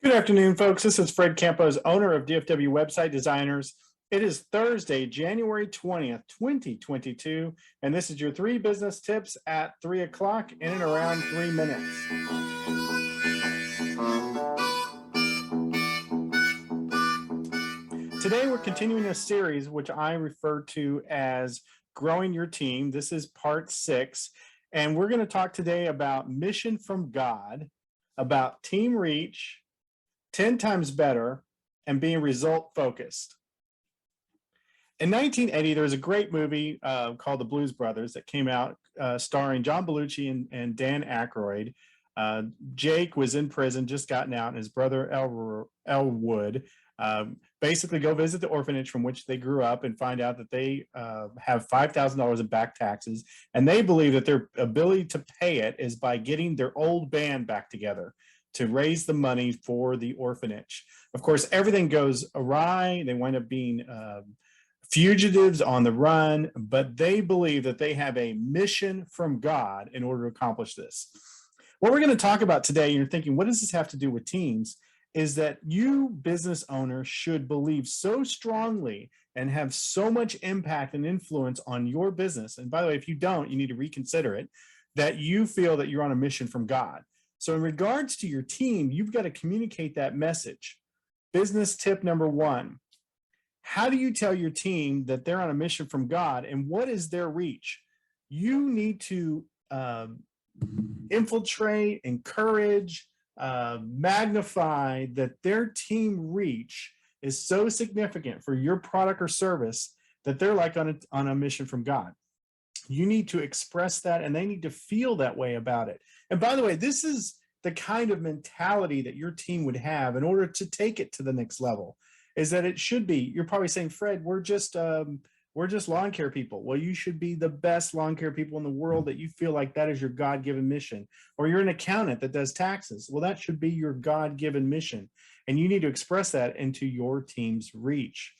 Good afternoon, folks. This is Fred Campos, owner of DFW Website Designers. It is Thursday, January 20th, 2022, and this is your 3 business tips at 3 o'clock in and around 3 minutes. Today, we're continuing a series which I refer to as Growing Your Team. This is part 6, and we're going to talk today about mission from God, about team reach, 10 times better, and being result focused. In 1980, there was a great movie called The Blues Brothers that came out starring John Belushi and Dan Aykroyd. Jake was in prison, just gotten out, and his brother Elwood basically go visit the orphanage from which they grew up and find out that they have $5,000 in back taxes, and they believe that their ability to pay it is by getting their old band back together to raise the money for the orphanage. Of course, everything goes awry. They wind up being fugitives on the run, but they believe that they have a mission from God in order to accomplish this. What we're going to talk about today, you're thinking, what does this have to do with teams? Is that you business owners should believe so strongly and have so much impact and influence on your business. And by the way, if you don't, you need to reconsider it, that you feel that you're on a mission from God. So in regards to your team, you've got to communicate that message. Business tip number 1, how do you tell your team that they're on a mission from God, and what is their reach? You need to infiltrate, encourage, magnify that their team reach is so significant for your product or service that they're like on a mission from God. You need to express that, and they need to feel that way about it. And by the way, this is the kind of mentality that your team would have in order to take it to the next level, is that it should be, you're probably saying, Fred, we're just lawn care people. Well, you should be the best lawn care people in the world, that you feel like that is your God-given mission. Or you're an accountant that does taxes. Well, that should be your God-given mission. And you need to express that into your team's reach.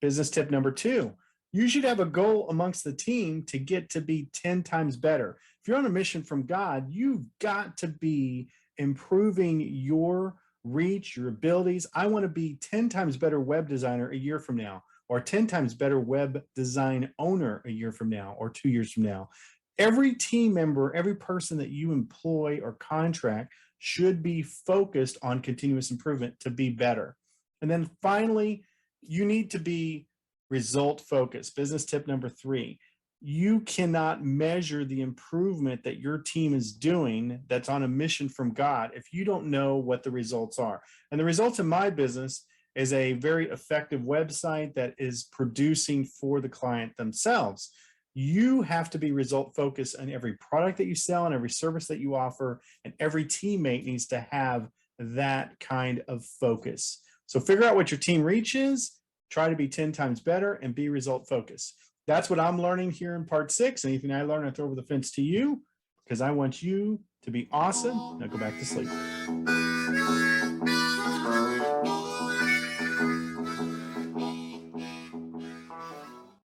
Business tip number 2, you should have a goal amongst the team to get to be 10 times better. If you're on a mission from God, you've got to be improving your reach, your abilities. I want to be 10 times better web designer a year from now, or 10 times better web design owner a year from now, or 2 years from now. Every team member, every person that you employ or contract should be focused on continuous improvement to be better. And then finally, you need to be result focused. Business tip number 3, you cannot measure the improvement that your team is doing that's on a mission from God if you don't know what the results are. And the results in my business is a very effective website that is producing for the client themselves. You have to be result focused on every product that you sell and every service that you offer, and every teammate needs to have that kind of focus. So figure out what your team reach is, try to be 10 times better, and be result focused. That's what I'm learning here in part 6. Anything I learn, I throw over the fence to you, because I want you to be awesome. Now go back to sleep.